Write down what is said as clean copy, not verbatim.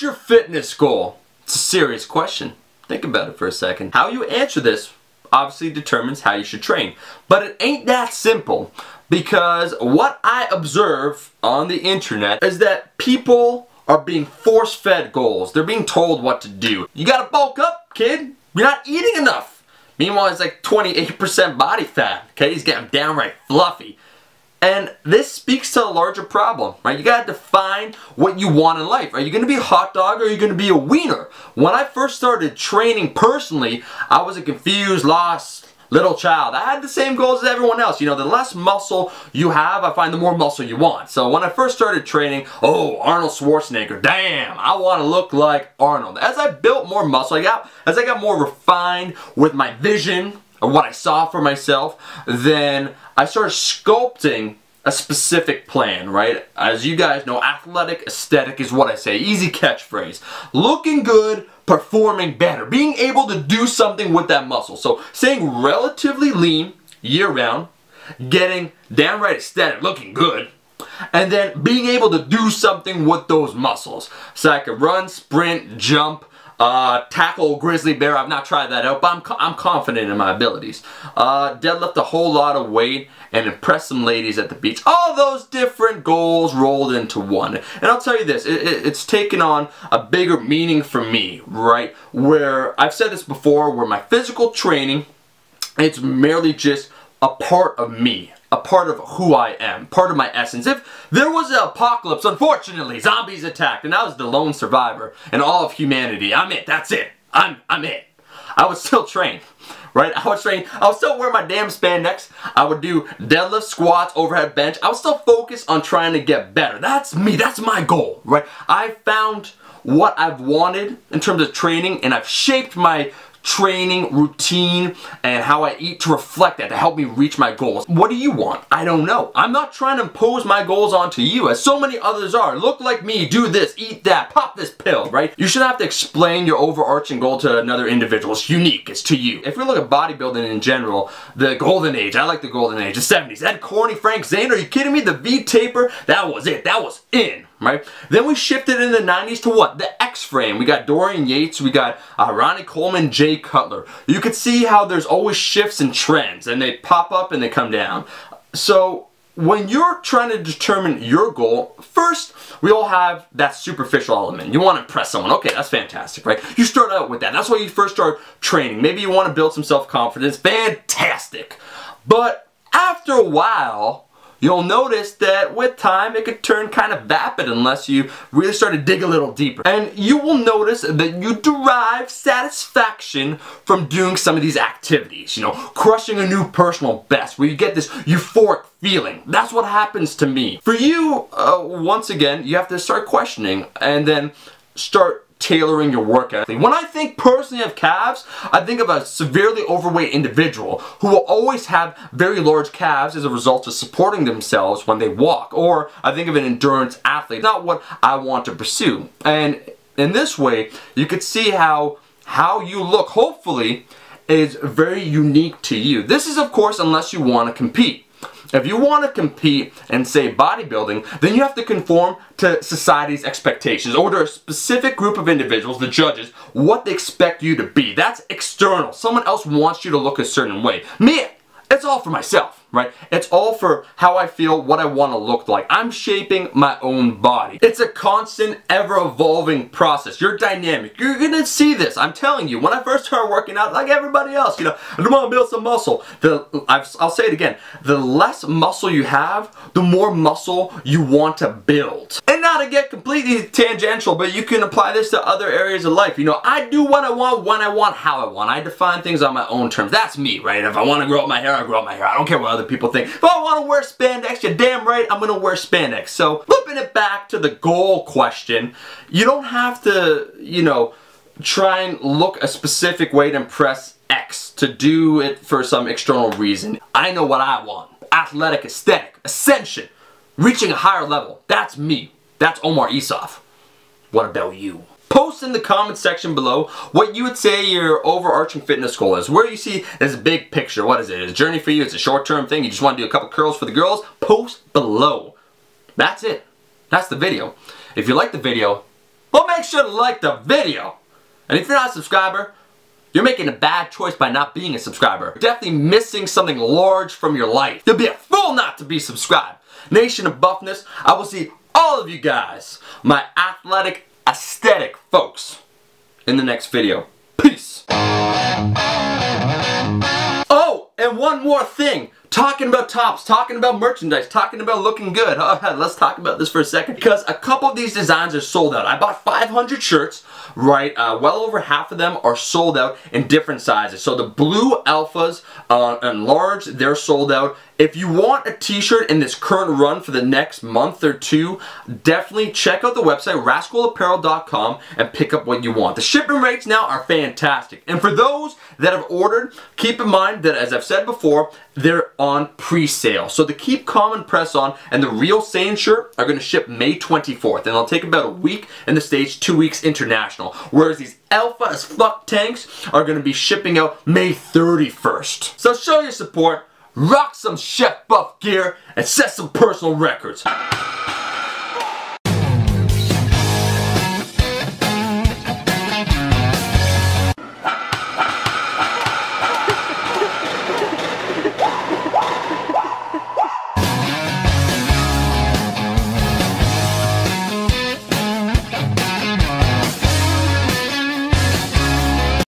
What's your fitness goal? It's a serious question. Think about it for a second. How you answer this obviously determines how you should train. But it ain't that simple, because what I observe on the internet is that people are being force-fed goals. They're being told what to do. You gotta bulk up, kid. You're not eating enough. Meanwhile, he's like 28% body fat. Okay, he's getting downright fluffy. And this speaks to a larger problem, right? You gotta define what you want in life. Are you gonna be a hot dog or are you gonna be a wiener? When I first started training personally, I was a confused, lost little child. I had the same goals as everyone else. You know, the less muscle you have, I find the more muscle you want. So when I first started training, oh, Arnold Schwarzenegger, damn, I wanna look like Arnold. As I built more muscle, as I got more refined with my vision, or what I saw for myself, then I started sculpting a specific plan, right? As you guys know, athletic aesthetic is what I say. Easy catchphrase. Looking good, performing better. Being able to do something with that muscle. So staying relatively lean year-round, getting downright aesthetic, looking good, and then being able to do something with those muscles. So I could run, sprint, jump, tackle a grizzly bear. I've not tried that out, but I'm confident in my abilities. Deadlift a whole lot of weight and impress some ladies at the beach. All those different goals rolled into one. And I'll tell you this, it's taken on a bigger meaning for me, right? Where, I've said this before, where my physical training, it's merely just a part of me. A part of who I am, part of my essence. If there was an apocalypse, unfortunately, zombies attacked, and I was the lone survivor in all of humanity, I'm it, that's it, I'm it. I would still train, right? I would still wear my damn spandex, I would do deadlifts, squats, overhead bench, I would still focus on trying to get better. That's me, that's my goal, right? I found what I've wanted in terms of training, and I've shaped my training routine and how I eat to reflect that, to help me reach my goals. What do you want? I don't know. I'm not trying to impose my goals onto you, as so many others are. Look like me, do this, eat that, pop this pill, right? You shouldn't have to explain your overarching goal to another individual. It's unique, it's to you. If we look at bodybuilding in general, the golden age, I like the golden age, the 70s, Ed Corney, Frank Zane, are you kidding me? The V-taper, that was it, that was in. Right? Then we shifted in the 90s to what? The X-frame. We got Dorian Yates, we got Ronnie Coleman, Jay Cutler. You could see how there's always shifts and trends, and they pop up and they come down. So when you're trying to determine your goal, first, we all have that superficial element. You want to impress someone. Okay, that's fantastic, right? You start out with that. That's why you first start training. Maybe you want to build some self-confidence. Fantastic. But after a while, you'll notice that with time it could turn kind of vapid unless you really start to dig a little deeper. And you will notice that you derive satisfaction from doing some of these activities. You know, crushing a new personal best, where you get this euphoric feeling. That's what happens to me. For you, once again, you have to start questioning and then start tailoring your workout. When I think personally of calves, I think of a severely overweight individual who will always have very large calves as a result of supporting themselves when they walk. Or I think of an endurance athlete, not what I want to pursue. And in this way, you could see how you look, hopefully, is very unique to you. This is, of course, unless you want to compete. If you want to compete in, say, bodybuilding, then you have to conform to society's expectations, or to a specific group of individuals, the judges, what they expect you to be. That's external. Someone else wants you to look a certain way. Me, it's all for myself, right? It's all for how I feel, what I want to look like. I'm shaping my own body. It's a constant, ever-evolving process. You're dynamic. You're gonna see this. I'm telling you, when I first started working out, like everybody else, you know, I want to build some muscle. I'll say it again. The less muscle you have, the more muscle you want to build. And not to get completely tangential, but you can apply this to other areas of life. You know, I do what I want, when I want, how I want. I define things on my own terms. That's me, right? If I want to grow up my hair, I grow up my hair. I don't care what other people think. If I want to wear spandex, you're damn right I'm going to wear spandex. So, flipping it back to the goal question, you don't have to, you know, try and look a specific way to impress X, to do it for some external reason. I know what I want. Athletic aesthetic, ascension, reaching a higher level. That's me. That's Omar Isuf. What about you? Post in the comment section below what you would say your overarching fitness goal is. Where you see this big picture. What is it? Is it a journey for you? It's a short-term thing? You just want to do a couple curls for the girls? Post below. That's it. That's the video. If you like the video, well, make sure to like the video. And if you're not a subscriber, you're making a bad choice by not being a subscriber. You're definitely missing something large from your life. You'll be a fool not to be subscribed. Nation of Buffness, I will see all of you guys, my athletic, aesthetic folks, in the next video. Peace. Oh, and one more thing. Talking about tops, talking about merchandise, talking about looking good. Let's talk about this for a second. Because a couple of these designs are sold out. I bought 500 shirts, right? Well over half of them are sold out in different sizes. So the blue alphas and large, they're sold out. If you want a t-shirt in this current run for the next month or two, definitely check out the website, rascalapparel.com, and pick up what you want. The shipping rates now are fantastic. And for those that have ordered, keep in mind that, as I've said before, they're on pre-sale. So the Keep Calm and Press On and the Real Sane shirt are going to ship May 24th. And they'll take about a week in the States, 2 weeks international. Whereas these alpha as fuck tanks are going to be shipping out May 31st. So show your support. Rock some Chef Buff gear and set some personal records.